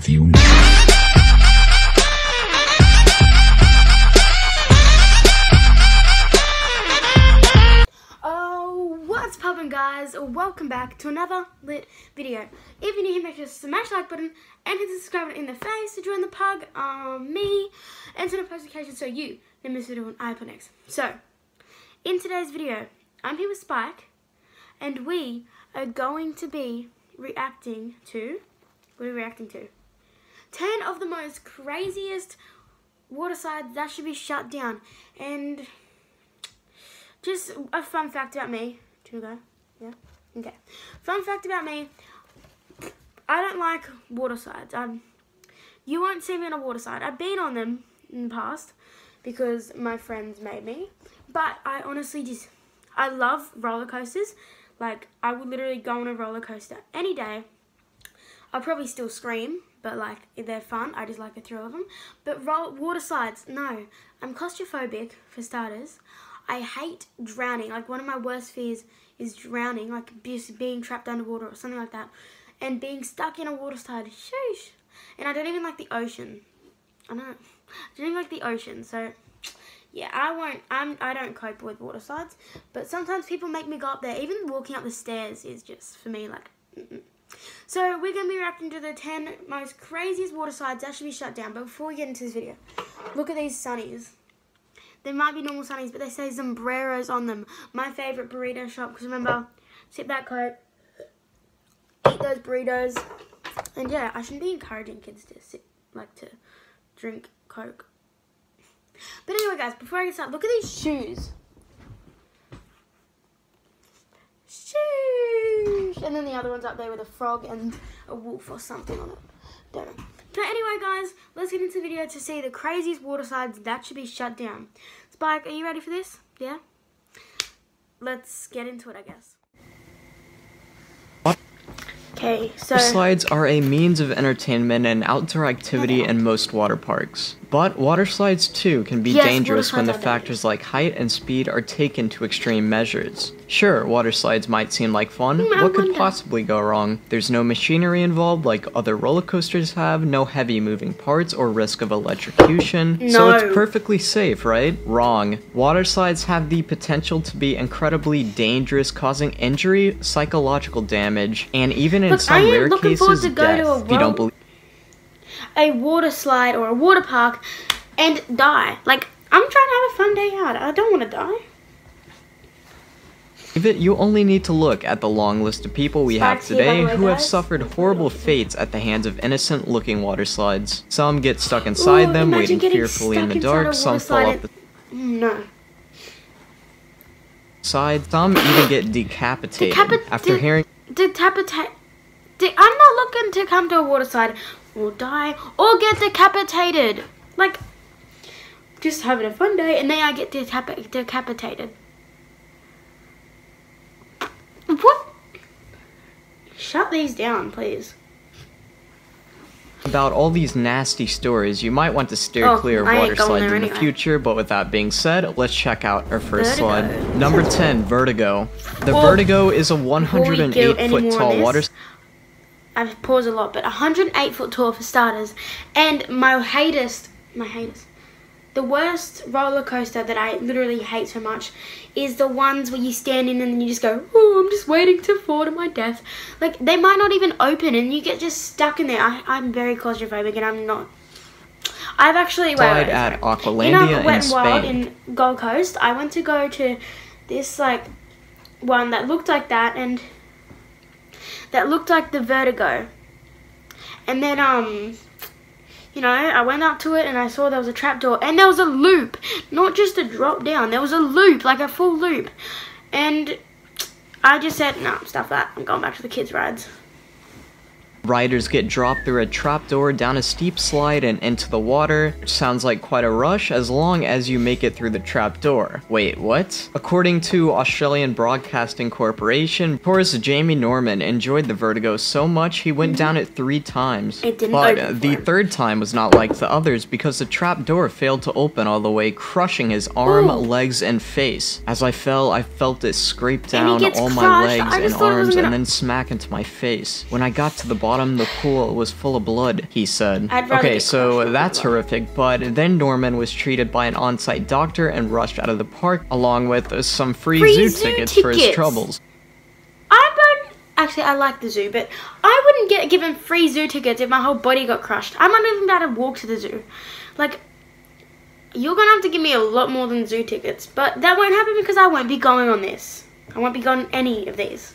you. What's poppin', guys? Welcome back to another lit video. If you're new here, make sure to smash the like button and hit the subscribe button in the face to join the pug, me, and turn on post notifications so you don't miss a video when I put next. So, in today's video, I'm here with Spike, and we are going to be reacting to, 10 of the most craziest water slides that should be shut down. And just a fun fact about me. To go? Yeah? Okay. Fun fact about me, I don't like water slides. You won't see me on a water slide. I've been on them in the past because my friends made me. But I honestly I love roller coasters. Like, I would literally go on a roller coaster any day. I'll probably still scream, but like, if they're fun, I just like the thrill of them. But water slides, no. I'm claustrophobic, for starters. I hate drowning. Like, one of my worst fears is drowning, like just being trapped underwater or something like that. And being stuck in a water slide, sheesh. And I don't even like the ocean. I don't even like the ocean, so yeah, I don't cope with water slides. But sometimes people make me go up there. Even walking up the stairs is just, for me, like, So we're going to be reacting to the 10 most craziest water slides that should be shut down. But before we get into this video, look at these sunnies. They might be normal sunnies, but they say sombreros on them. My favorite burrito shop, because remember, sip that Coke, eat those burritos, and yeah, I shouldn't be encouraging kids to drink Coke. But anyway, guys, before I get started, look at these shoes. Sheesh! And then the other one's up there with a frog and a wolf or something on it. Don't know. But anyway, guys, let's get into the video to see the craziest water slides that should be shut down. Spike, are you ready for this? Yeah? Let's get into it, I guess. Okay, so Water slides are a means of entertainment and outdoor activity in most water parks. But water slides too can be dangerous when the factors like height and speed are taken to extreme measures. Sure, water slides might seem like fun. What could possibly go wrong? There's no machinery involved like other roller coasters have, no heavy moving parts or risk of electrocution. So it's perfectly safe, right? Wrong. Water slides have the potential to be incredibly dangerous, causing injury, psychological damage, and even in some rare cases, death. If you don't believe a water slide or a water park and die. Like, I'm trying to have a fun day out. I don't want to die. You only need to look at the long list of people we have today who have suffered horrible fates at the hands of innocent-looking water slides. Some get stuck inside them, waiting fearfully in the dark. Some fall off the side. Some even get decapitated after hearing. I'm not looking to come to a water slide or die or get decapitated. Like, just having a fun day and then I get decapitated. What? Shut these down, please. About all these nasty stories, you might want to steer clear of water slides in the future, but with that being said, let's check out our first slide. Number 10, Vertigo. The Vertigo is a 108-foot tall water slide. I've paused a lot, but 108 foot tall for starters. And my the worst roller coaster that I literally hate so much is the ones where you stand in and you just go, oh, I'm just waiting to fall to my death. Like, they might not even open and you get just stuck in there. I'm very claustrophobic and I'm not. I've actually at Aqualandia in Spain. In Gold Coast, I went to go to this like one that looked like that and that looked like the Vertigo. And then you know, I went up to it and I saw there was a trapdoor and there was a loop, not just a drop down. There was a loop, like a full loop. And I just said, no, stuff that. I'm going back to the kids' rides. Riders get dropped through a trapdoor, down a steep slide, and into the water. Sounds like quite a rush as long as you make it through the trapdoor. Wait, what? According to Australian Broadcasting Corporation, chorus Jamie Norman enjoyed the Vertigo so much he went down it 3 times. It didn't but the third time was not like the others because the trapdoor failed to open all the way, crushing his arm, legs, and face. As I fell, I felt it scrape down all my legs and arms and then smack into my face. When I got to the bottom bottom, the pool was full of blood, he said. I'd rather Okay, get so crushed that's than blood. horrific, but then Norman was treated by an on-site doctor and rushed out of the park, along with some free zoo tickets for his troubles. Actually, I like the zoo, but I wouldn't get given free zoo tickets if my whole body got crushed. I'm not even about to walk to the zoo. Like, you're gonna have to give me a lot more than zoo tickets, but that won't happen because I won't be going on this. I won't be going on any of these.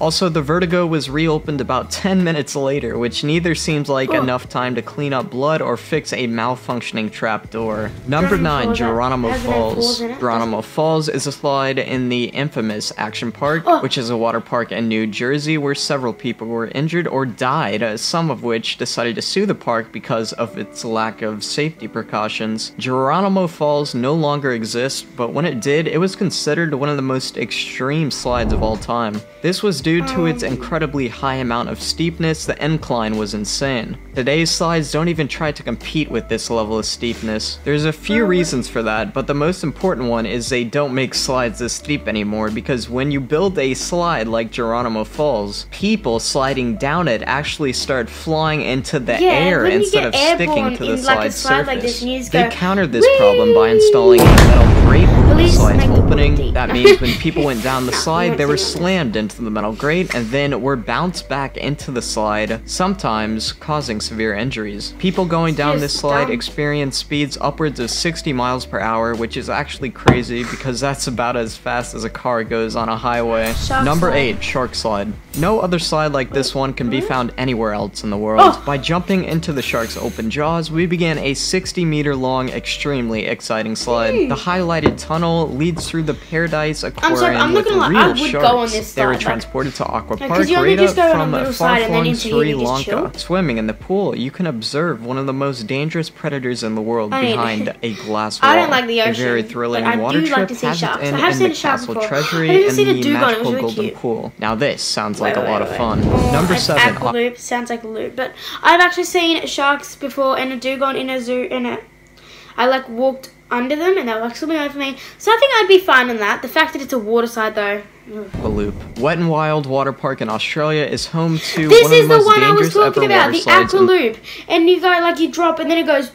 Also, the Vertigo was reopened about 10 minutes later, which neither seems like enough time to clean up blood or fix a malfunctioning trapdoor. Number 9, Geronimo Falls. Geronimo Falls is a slide in the infamous Action Park, which is a water park in New Jersey where several people were injured or died, some of which decided to sue the park because of its lack of safety precautions. Geronimo Falls no longer exists, but when it did, it was considered one of the most extreme slides of all time. This was due to its incredibly high amount of steepness. The incline was insane. Today's slides don't even try to compete with this level of steepness. There's a few reasons for that, but the most important one is they don't make slides this steep anymore, because when you build a slide like Geronimo Falls, people sliding down it actually start flying into the air instead of sticking to the slide's surface. They countered this problem by installing a metal grate over the slide's opening. That means when people went down the slide, they were slammed into the metal grate and then were bounced back into the slide, sometimes causing severe injuries. People going down this slide experience speeds upwards of 60 miles per hour, which is actually crazy because that's about as fast as a car goes on a highway. Number 8, Shark Slide. No other slide like this one can be found anywhere else in the world. By jumping into the shark's open jaws, we began a 60-meter long, extremely exciting slide. The highlighted tunnel leads through the Paradise Aquarium with real sharks. They were transported to Aqua Park right up from far-flung Sri Lanka. Swimming in the pool, you can observe one of the most dangerous predators in the world behind a glass wall. I don't like the ocean, a very thrilling water like trip has its end in the Castle Treasury and the magical Golden Pool. Now this sounds like a lot of fun. Number 7. Aqua Loop sounds like a loop, but I've actually seen sharks before in a dugong in a zoo, I like walked under them and they were like swimming over me, so I think I'd be fine on that. The fact that it's a water slide though. The Loop. Wet n Wild Water Park in Australia is home to this one of the most dangerous ever water slides. This is the one I was talking about, the Aqua Loop, and you go like you drop and then it goes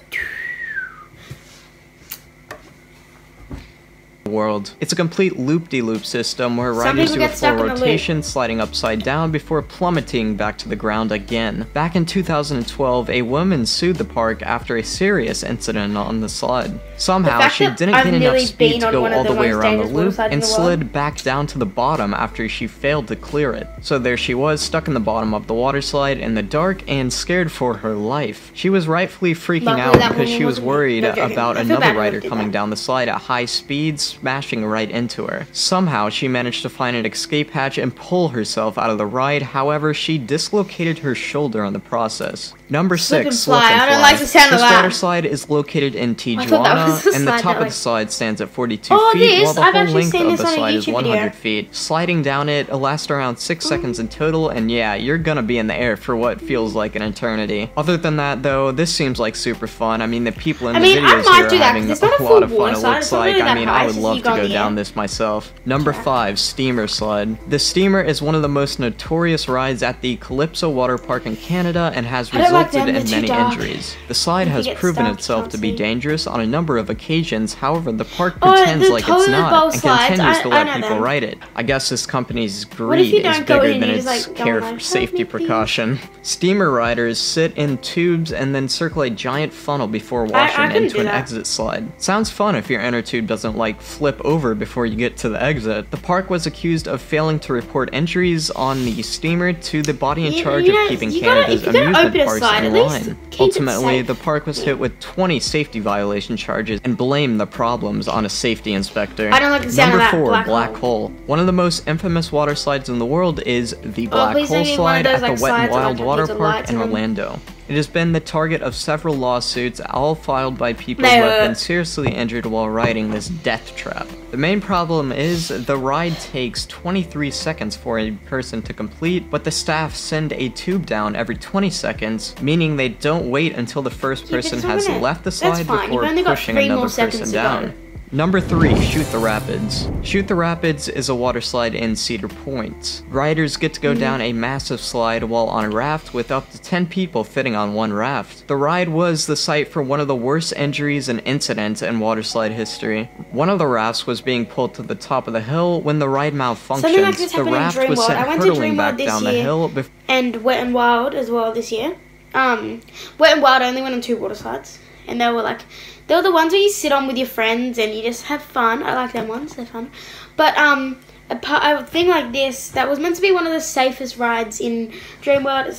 world. It's a complete loop-de-loop system where riders do a full rotation, sliding upside down before plummeting back to the ground again. Back in 2012, a woman sued the park after a serious incident on the slide. Somehow, she didn't get enough speed to go all the way around the loop and slid back down to the bottom after she failed to clear it. So there she was, stuck in the bottom of the water slide in the dark and scared for her life. She was rightfully freaking out because she was worried about another rider coming down the slide at high speeds, smashing right into her. Somehow, she managed to find an escape hatch and pull herself out of the ride. However, she dislocated her shoulder in the process. Number 6, Slip and Fly. I don't like the sound of that. This water slide is located in Tijuana, and the top of the slide stands at 42 feet, while the whole length of the slide is 100 feet. Sliding down it lasts around 6 seconds in total, and yeah, you're gonna be in the air for what feels like an eternity. Other than that, though, this seems like super fun. I mean, the people in the videos here are having a lot of fun, it looks like. I mean, I would love to go down this myself. Number 5, Steamer Slide. The Steamer is one of the most notorious rides at the Calypso Water Park in Canada and has resulted in many injuries. The slide has proven itself to be dangerous on a number of occasions. However, the park pretends like it's not and continues to let people ride it. I guess this company's greed is bigger than its care for safety precaution. Steamer riders sit in tubes and then circle a giant funnel before washing into an exit slide. Sounds fun if your inner tube doesn't like flip over before you get to the exit. The park was accused of failing to report injuries on the steamer to the body in charge of keeping Canada's amusement parks in line. Ultimately, the park was hit with 20 safety violation charges and blamed the problems on a safety inspector. I don't like the sound of that. Number 4, Black Hole. One of the most infamous water slides in the world is the Black Hole Slide at the Wet n Wild Water Park in Orlando. It has been the target of several lawsuits, all filed by people who have been seriously injured while riding this death trap. The main problem is the ride takes 23 seconds for a person to complete, but the staff send a tube down every 20 seconds, meaning they don't wait until the first person has left the slide before pushing another person down. Number 3, Shoot the Rapids. Shoot the Rapids is a water slide in Cedar Point. Riders get to go down a massive slide while on a raft with up to 10 people fitting on one raft. The ride was the site for one of the worst injuries and incidents in water slide history. One of the rafts was being pulled to the top of the hill when the ride malfunctioned. Like the raft was sent hurtling back down the hill. And Wet n Wild as well this year. Wet n Wild only went on 2 water slides. And they were the ones where you sit on with your friends and you just have fun. I like them ones, they're fun. But a thing like this, that was meant to be one of the safest rides in Dreamworld.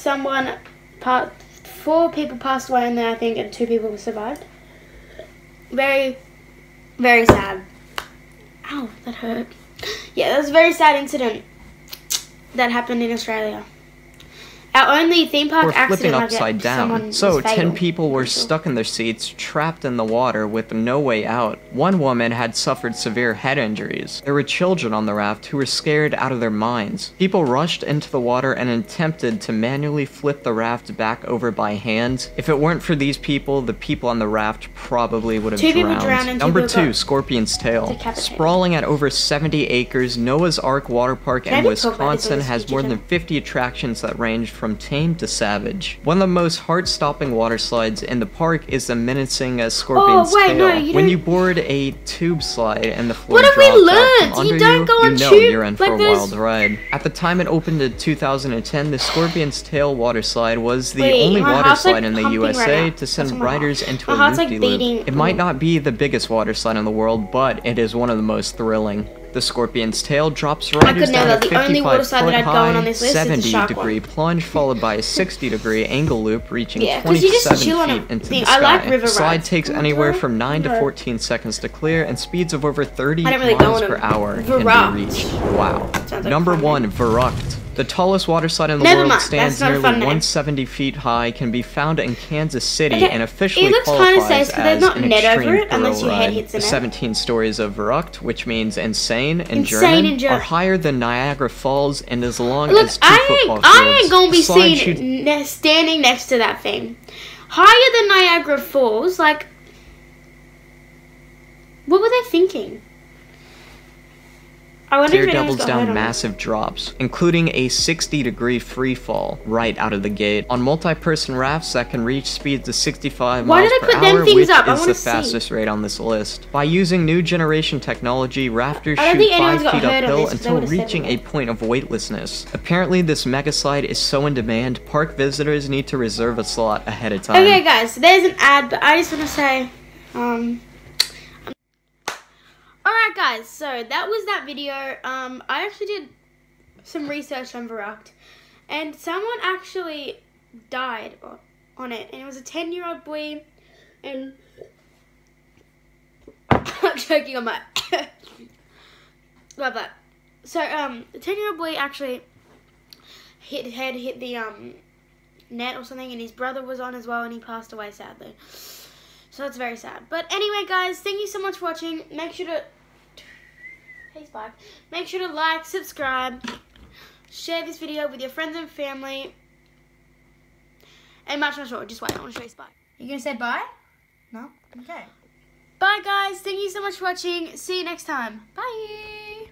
4 people passed away in there, I think, and 2 people survived. Very, very sad. Ow, that hurt. Yeah, that was a very sad incident that happened in Australia. Our only theme park flipping accident upside down. So 10 people were stuck in their seats, trapped in the water with no way out. One woman had suffered severe head injuries. There were children on the raft who were scared out of their minds. People rushed into the water and attempted to manually flip the raft back over by hand. If it weren't for these people, the people on the raft probably would have drowned. Number 2, Scorpion's Tail. Sprawling at over 70 acres, Noah's Ark Water Park in Wisconsin has more than 50 attractions that range from tame to savage. One of the most heart-stopping water slides in the park is the menacing Scorpion's Tail. No, when you board a tube slide and the floor drops out from under you don't go on you know tube you're in for a wild ride. At the time it opened in 2010, the Scorpion's Tail water slide was the only water slide in the USA to send riders into a loop-de-loop. It might not be the biggest water slide in the world, but it is one of the most thrilling. The Scorpion's Tail drops riders down a 55-foot high, 70-degree plunge followed by a 60-degree angle loop reaching 27 feet into the sky. The slide takes anywhere from 9 to 14 seconds to clear and speeds of over 30 miles per hour can be reached. Wow. Number 1, Verrückt. The tallest water slide in the world stands nearly 170 feet high, can be found in Kansas City, and officially qualifies as an extreme thrill ride. The 17 stories of Verrückt, which means insane in German, are higher than Niagara Falls and as long as 2 football fields. I ain't gonna be seen standing next to that thing. Higher than Niagara Falls, like, what were they thinking? Tear doubles down massive drops, including a 60-degree free fall right out of the gate. On multi-person rafts that can reach speeds of 65 miles per hour, which is the fastest rate on this list. By using new generation technology, rafters shoot 5 feet uphill until reaching a point of weightlessness. Apparently this mega slide is so in demand, park visitors need to reserve a slot ahead of time. Okay guys, so there's an ad, but I just want to say, alright guys, so that was that video. I actually did some research on Verrückt, and someone actually died on it, and it was a 10-year-old boy, and I'm choking on my love that. So the 10-year-old boy actually hit the net or something, and his brother was on as well, and he passed away sadly. So that's very sad. But anyway, guys, thank you so much for watching. Make sure to make sure to like, subscribe, share this video with your friends and family, and much more. Just wait, I want to show you Spike. You gonna say bye? No? Okay. Bye, guys. Thank you so much for watching. See you next time. Bye.